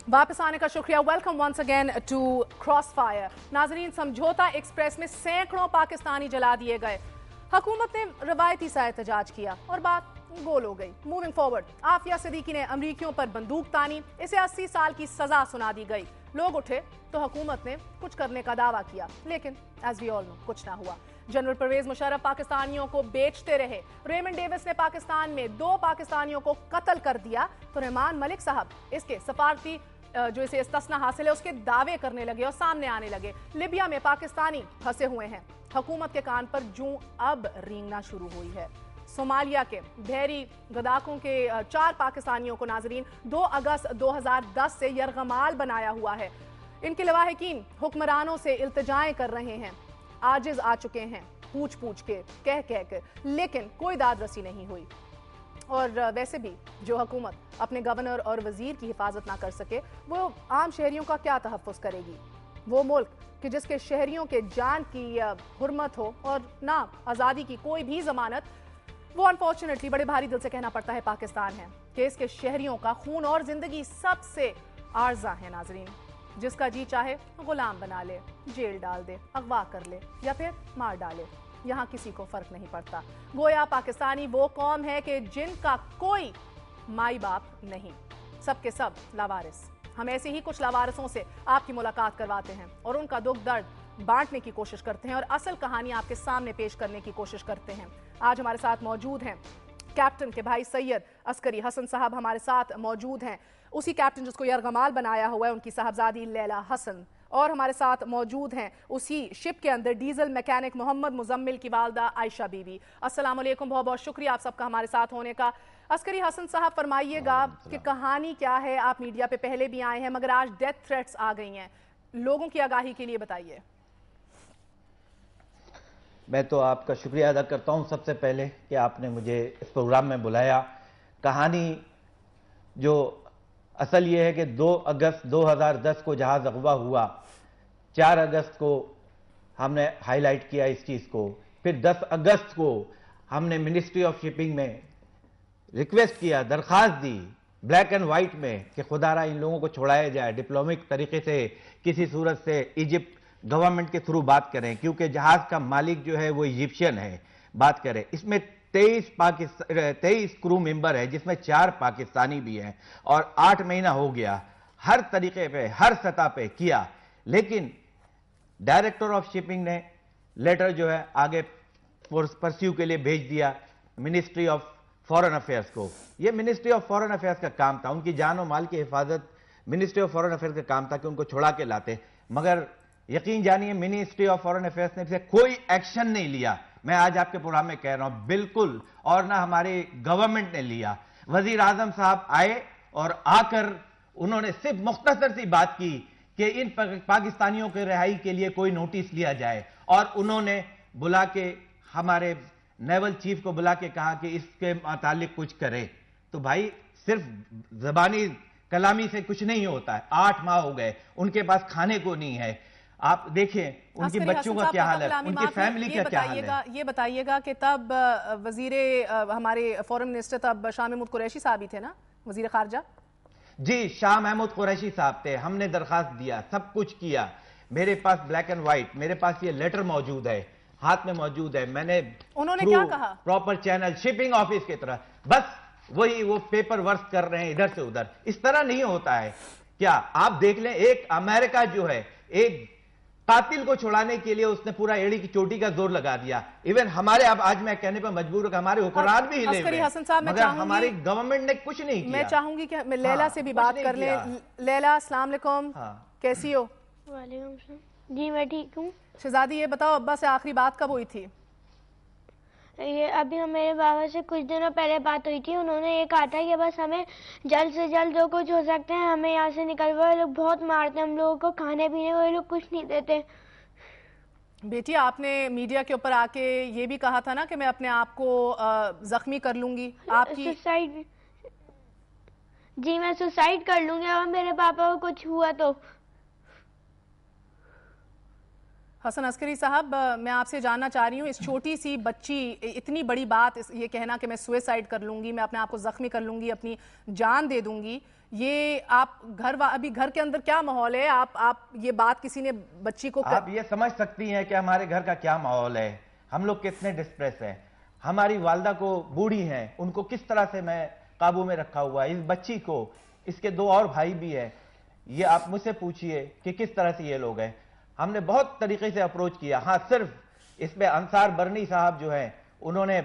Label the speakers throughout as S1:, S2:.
S1: वापस आने का शुक्रिया। Welcome once again to cross fire. नाजरीन, समझौता एक्सप्रेस में सैकड़ों पाकिस्तानी जला दिए गए। हुकूमत ने रवायती सा एहतजाज किया और बात गोल हो गई। मूविंग फॉरवर्ड, आफिया सिद्दीकी ने अमरीकियों पर बंदूक तानी, इसे 80 साल की सजा सुना दी गई। लोग उठे तो हुकूमत ने कुछ करने का दावा किया, लेकिन एज वी ऑल नो कुछ ना हुआ। जनरल परवेज मुशर्रफ पाकिस्तानियों को बेचते रहे। रेमंड डेविस ने पाकिस्तान में 2 पाकिस्तानियों को कत्ल कर दिया तो रहमान मलिक साहब इसके सफारती जो इसे इस्तिस्ना हासिल है उसके दावे करने लगे और सामने आने लगे। लिबिया में पाकिस्तानी फंसे हुए हैं। हुकूमत के कान पर जूं अब रेंगना शुरू हुई है। सोमालिया के बहरी गदाकों के 4 पाकिस्तानियों को नाजरीन 2 अगस्त 2010 से यरगमाल बनाया हुआ है। इनके लवाहिकीन हुक्मरानों से इल्तिजाएं कर रहे हैं, आजिज आ चुके हैं पूछ पूछ के, कह कह के, लेकिन कोई दाद रसी नहीं हुई। और वैसे भी जो हुकूमत अपने गवर्नर और वजीर की हिफाजत ना कर सके, वो आम शहरियों का क्या तहफ़्फ़ुज़ करेगी? वो मुल्क कि जिसके शहरियों के जान की हुर्मत हो और ना आज़ादी की कोई भी ज़मानत, वो अनफॉर्चुनेटली बड़े भारी दिल से कहना पड़ता है पाकिस्तान है कि इसके शहरियों का खून और ज़िंदगी सबसे आर्जा है। नाजरीन, जिसका जी चाहे गुलाम बना ले, जेल डाल दे, अगवा कर ले या फिर मार डाले, यहाँ किसी को फर्क नहीं पड़ता। गोया पाकिस्तानी वो कौम है कि जिनका कोई माई बाप नहीं, सबके सब लावारिस। हम ऐसे ही कुछ लावारिसों से आपकी मुलाकात करवाते हैं और उनका दुख दर्द बांटने की कोशिश करते हैं और असल कहानी आपके सामने पेश करने की कोशिश करते हैं। आज हमारे साथ मौजूद हैं कैप्टन के भाई सैयद अस्करी हसन साहब, हमारे साथ मौजूद हैं उसी कैप्टन जिसको यरगमाल बनाया हुआ है, उनकी साहबजादी लैला हसन, और हमारे साथ मौजूद हैं उसी शिप के अंदर डीजल मैकेनिक मोहम्मद मुजम्मिल की वालदा आयशा बीवी। अस्सलाम वालेकुम, बहुत बहुत शुक्रिया आप सबका हमारे साथ होने का। अस्करी हसन साहब, फरमाइएगा कि कहानी क्या है? आप मीडिया पे पहले भी आए हैं मगर आज डेथ थ्रेट्स आ गई हैं, लोगों की आगाही के लिए बताइए।
S2: मैं तो आपका शुक्रिया अदा करता हूं सबसे पहले कि आपने मुझे इस प्रोग्राम में बुलाया। कहानी जो असल ये है कि 2 अगस्त 2010 को जहाज अगवा हुआ, 4 अगस्त को हमने हाईलाइट किया इस चीज़ को, फिर 10 अगस्त को हमने मिनिस्ट्री ऑफ शिपिंग में रिक्वेस्ट किया, दरख्वास्त दी ब्लैक एंड वाइट में कि खुदारा इन लोगों को छोड़ाया जाए, डिप्लोमेटिक तरीके से किसी सूरत से इजिप्ट गवर्नमेंट के थ्रू बात करें, क्योंकि जहाज का मालिक जो है वो इजिप्शियन है। बात करें, इसमें 23 क्रू मेंबर है जिसमें 4 पाकिस्तानी भी हैं और 8 महीना हो गया। हर तरीके पे, हर सतह पे किया, लेकिन डायरेक्टर ऑफ शिपिंग ने लेटर जो है आगे परस्यू के लिए भेज दिया मिनिस्ट्री ऑफ फॉरेन अफेयर्स को। यह मिनिस्ट्री ऑफ फॉरेन अफेयर्स का काम था, उनकी जान और माल की हिफाजत मिनिस्ट्री ऑफ फॉरेन अफेयर्स का काम था कि उनको छुड़ा के लाते। मगर यकीन जानिए मिनिस्ट्री ऑफ फॉरेन अफेयर्स ने कोई एक्शन नहीं लिया। मैं आज आपके प्रोग्राम में कह रहा हूं बिल्कुल, और ना हमारे गवर्नमेंट ने लिया। वजीर आजम साहब आए और आकर उन्होंने सिर्फ मुख्तसर सी बात की कि इन पाकिस्तानियों के रिहाई के लिए कोई नोटिस लिया जाए, और उन्होंने बुला के हमारे नेवल चीफ को बुला के कहा कि इसके मुतालिक कुछ करे। तो भाई सिर्फ जबानी कलामी से कुछ नहीं होता है। 8 माह हो गए, उनके पास खाने को नहीं है। आप देखें उनके बच्चों का क्या हाल है, उनकी फैमिली का क्या हाल है।
S1: ये बताइएगा कि तब वजीरे हमारे फॉरेन मिनिस्टर तब शाह महमूद कुरैशी साहब ही थे ना, वजीर खारजा?
S2: जी, शाह महमूद कुरैशी साहब थे। हमने दरखास्त दिया, सब कुछ किया। मेरे पास ब्लैक एंड व्हाइट, मेरे पास ये लेटर मौजूद है, हाथ में मौजूद है। मैंने
S1: उन्होंने क्या कहा?
S2: प्रॉपर चैनल शिपिंग ऑफिस की तरह बस वही वो पेपर वर्क कर रहे हैं इधर से उधर। इस तरह नहीं होता है। क्या आप देख लें, एक अमेरिका जो है एक कातिल को छुड़ाने के लिए उसने पूरा एड़ी की चोटी का जोर लगा दिया। इवन हमारे, अब आज मैं कहने पर मजबूर हूं, हमारे हुक्मरान भी हिले हुए हैं, मगर हमारी गवर्नमेंट ने कुछ नहीं किया।
S1: मैं चाहूंगी कि मैं लैला से भी बात कर लें। लैला, अस्सलाम वालेकुम, कैसी हो?
S3: वालेकुम सलाम। जी मैं ठीक हूँ।
S1: शहजादी, ये बताओ अब्बा से आखिरी बात कब हुई थी?
S3: ये अभी मेरे बाबा से कुछ दिनों पहले बात हुई थी। उन्होंने ये कहा था कि बस हमें जल्द से जल्द जो कुछ हो सकते हैं हमें यहाँ से निकलवाओ। ये लोग बहुत मारते हैं हम लोगों को, खाने पीने को ये लोग कुछ नहीं देते।
S1: बेटी, आपने मीडिया के ऊपर आके ये भी कहा था ना कि मैं अपने आप को जख्मी कर लूंगी। आपकी
S3: सुसाइड? जी मैं सुसाइड कर लूंगी अगर मेरे पापा को कुछ हुआ तो।
S1: حسن عسکری صاحب، میں آپ سے جاننا چاہ رہی ہوں، اس چھوٹی سی بچی، اتنی بڑی بات یہ کہنا کہ میں سوئسائڈ کر لوں گی، میں اپنے آپ کو زخمی کر لوں گی، اپنی جان دے دوں گی، یہ آپ ابھی گھر کے اندر کیا ماحول ہے؟ آپ یہ بات کسی نے بچی کو
S2: آپ یہ سمجھ سکتی ہیں کہ ہمارے گھر کا کیا ماحول ہے، ہم لوگ کتنے ڈسپریس ہیں. ہماری والدہ کو بوڑھی ہیں، ان کو کس طرح سے میں قابو میں رکھا ہوا ہے. اس بچی کو، اس کے 2 اور بھائی بھی ہیں، یہ آپ مجھ سے پوچھئے کہ کس طرح سے یہ لوگ ہیں. ہم نے بہت طریقے سے اپروچ کیا. ہاں، صرف اس پہ انصار برنی صاحب جو ہیں، انہوں نے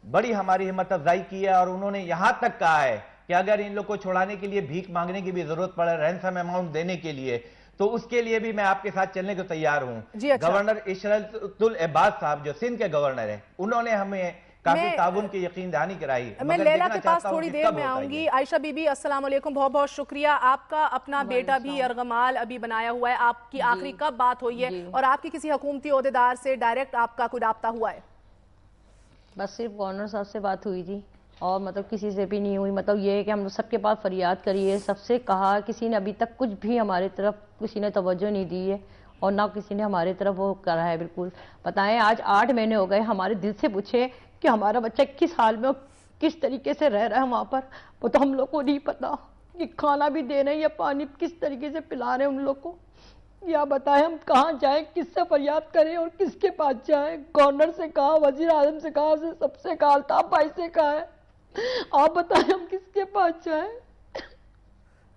S2: بڑی ہماری ہمت افزائی کی ہے، اور انہوں نے یہاں تک کہا ہے کہ اگر ان لوگ کو چھڑانے کے لیے بھیک مانگنے کی بھی ضرورت پڑے، رینسم اماؤنٹ دینے کے لیے، تو اس کے لیے بھی میں آپ کے ساتھ چلنے کو تیار ہوں.
S1: جی اچھا.
S2: گورنر اشرت العباد صاحب جو سندھ کے گورنر ہیں، انہوں نے ہمیں کافی تعاون کی یقین دہانی کرائی.
S1: میں لیلا کے پاس تھوڑی دیر میں آؤں گی. عائشہ بی بی، السلام علیکم، بہت بہت شکریہ. آپ کا اپنا بیٹا بھی ارغمال ابھی بنایا ہوا ہے، آپ کی آخری کب بات ہوئی ہے اور آپ کی کسی حکومتی عہدیدار سے ڈائریکٹ آپ کا کوئی رابطہ ہوا ہے؟
S4: بس صرف گورنر صاحب سے بات ہوئی تھی اور مطلب کسی سے بھی نہیں ہوئی. مطلب یہ ہے کہ ہم سب کے پاس فریاد کری ہے، سب سے کہا، کسی نے ابھی تک کچھ بھی ہمارے طرف کسی نے توجہ نہیں دی ہے اور نہ کسی نے ہمارے طرف وہ کرا ہے. بالکل بتائیں، آج 8 مہینے ہو گئے، ہمارے دل سے پوچھے کہ ہمارا بچہ کس حال میں اور کس طریقے سے رہ رہا ہے وہاں پر، وہ تو ہم لوگ کو نہیں پتا. کہ کھانا بھی دے رہے ہیں یا پانی کس طریقے سے پلا رہے ہیں ان لوگ کو، یا بتائیں ہم کہاں جائیں، کس سے فریاد کریں اور کس کے پاس جائیں. گورنر سے کہا، وزیر اعظم سے کہا، سب سے کہا، الطاف بھائی سے کہا ہے. آپ بتائیں ہم کس کے پاس جائیں.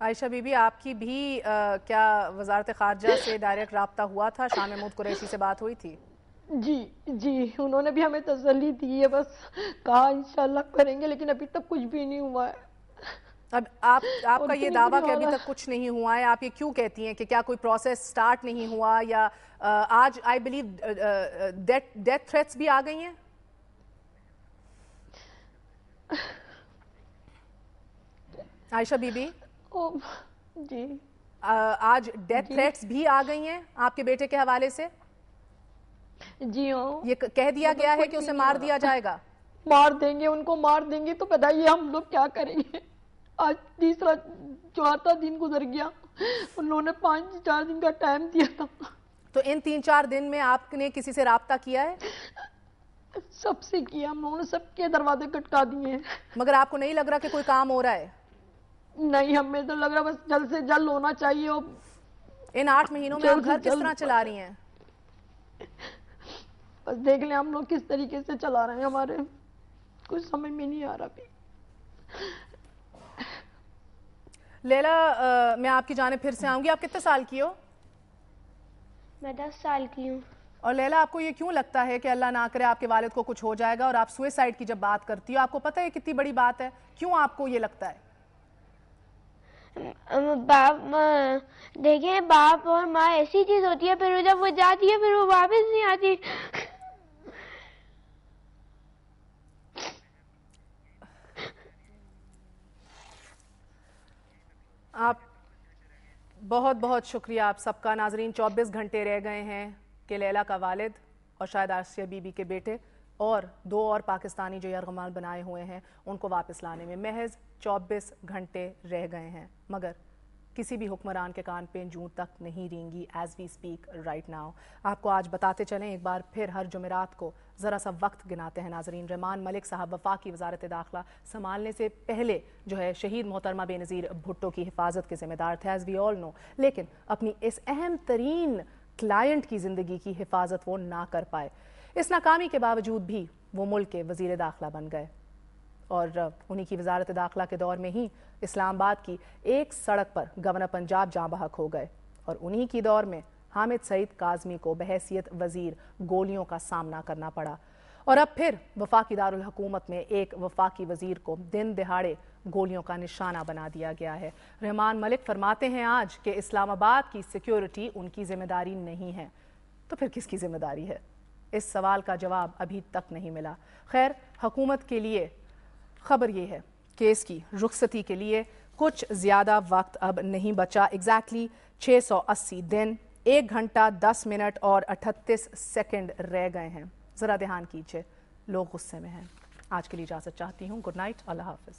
S1: عائشہ بی بی، آپ کی بھی کیا وزارت خارجہ سے ڈائریکٹ رابطہ ہوا تھا؟ شاہ محمود قریشی سے بات ہوئی تھی؟
S4: جی انہوں نے بھی ہمیں تسلی دی ہے، بس کہا انشاءاللہ کریں گے، لیکن ابھی تک کچھ بھی نہیں ہوا ہے.
S1: اب آپ کا یہ دعویٰ کہ ابھی تک کچھ نہیں ہوا ہے، آپ یہ کیوں کہتی ہیں کہ کیا کوئی پروسیس سٹارٹ نہیں ہوا، یا آج آئی بلیو ڈیتھ تھریٹس بھی آ گئی ہیں؟ عائشہ بی بی
S4: جی
S1: آج ڈیتھ تھریٹس بھی آ گئی ہیں آپ کے بیٹے کے حوالے سے؟
S4: جی ہاں،
S1: یہ کہہ دیا گیا ہے کہ اسے مار دیا جائے گا؟
S4: مار دیں گے، ان کو مار دیں گے. تو بتائیے ہم لوگ کیا کریں گے. آج تیسرا 4تھا دن گزر گیا، انہوں نے 4 دن کا ٹائم دیا تھا.
S1: تو ان 3-4 دن میں آپ نے کسی سے رابطہ کیا ہے؟
S4: سب سے کیا، ہم لوگوں نے سب کے دروازے کٹکا دیے ہیں.
S1: مگر آپ کو نہیں لگ رہا کہ کوئی کام ہو رہا ہے؟
S4: نہیں، ہمیں تو لگ رہا بس جلد سے جلد ہونا چاہیے.
S1: ان 8 مہینوں میں آپ گھر کس طرح چلا رہی ہیں؟
S4: بس دیکھ لیں ہم لوگ کس طریقے سے چلا رہے ہیں، ہمارے کچھ سمجھ میں نہیں آ رہا بھی.
S1: لیلا، میں آپ کی جانب پھر سے آؤں گی. آپ کتنے سال کی ہو؟
S3: میں 10 سال کی ہوں.
S1: اور لیلا، آپ کو یہ کیوں لگتا ہے کہ اللہ نہ کرے آپ کے والد کو کچھ ہو جائے گا، اور آپ سوئسائڈ کی جب بات کرتی ہو، آپ کو پتہ ہے کتنی بڑی بات ہے، کیوں آپ کو یہ لگتا ہے؟
S3: دیکھیں، باپ اور ماں ایسی چیز ہوتی ہے، پھر جب وہ جاتی ہے پھر وہ واپس نہیں آتی.
S1: آپ بہت بہت شکریہ آپ سب کا. ناظرین، 24 گھنٹے رہ گئے ہیں کہ لیلا کا والد اور شاید عائشہ بی بی کے بیٹے اور 2 اور پاکستانی جو یرغمال بنائے ہوئے ہیں ان کو واپس لانے میں محض 24 گھنٹے رہ گئے ہیں، مگر کسی بھی حکمران کے کان پہ جوں تک نہیں رینگی as we speak right now. آپ کو آج بتاتے چلیں ایک بار پھر، ہر جمعرات کو ذرا سا وقت گناتے ہیں ناظرین. رحمان ملک صاحب وفاقی وزارت داخلہ سنبھالنے سے پہلے جو ہے شہید محترمہ بے نظیر بھٹو کی حفاظت کے ذمہ دار تھے، ایز وی آل نو، لیکن اپنی اس اہم ترین کلائنٹ کی زندگی کی حفاظت وہ نہ کر پائے. اس ناکامی کے باوجود بھی وہ ملک کے وزیر داخلہ بن گئے، اور انہی کی وزارت داخلہ کے دور میں ہی اسلام آباد کی ایک سڑک پر گورنر پنجاب جاں بحق ہو گئے، اور انہی کی دور میں حامد سعید کاظمی کو بحیثیت وزیر گولیوں کا سامنا کرنا پڑا. اور اب پھر وفاقی دارالحکومت میں ایک وفاقی وزیر کو دن دہاڑے گولیوں کا نشانہ بنا دیا گیا ہے. رحمان ملک فرماتے ہیں آج کہ اسلام آباد کی سیکیورٹی ان کی ذمہ داری نہیں ہے، تو پھر کس کی ذمہ داری ہے؟ اس سوال کا جواب ابھی تک نہیں ملا. خیر، حکومت کے لیے خبر یہ ہے کہ اس کی رخصتی کے لیے کچھ زیادہ وقت اب نہیں بچا. ایگزیکٹلی 680 دن 1 گھنٹہ 10 منٹ اور 38 سیکنڈ رہ گئے ہیں. ذرا دھیان کیجئے، لوگ غصے میں ہیں. آج کے لیے اجازت چاہتی ہوں. گڈ نائٹ، اللہ حافظ.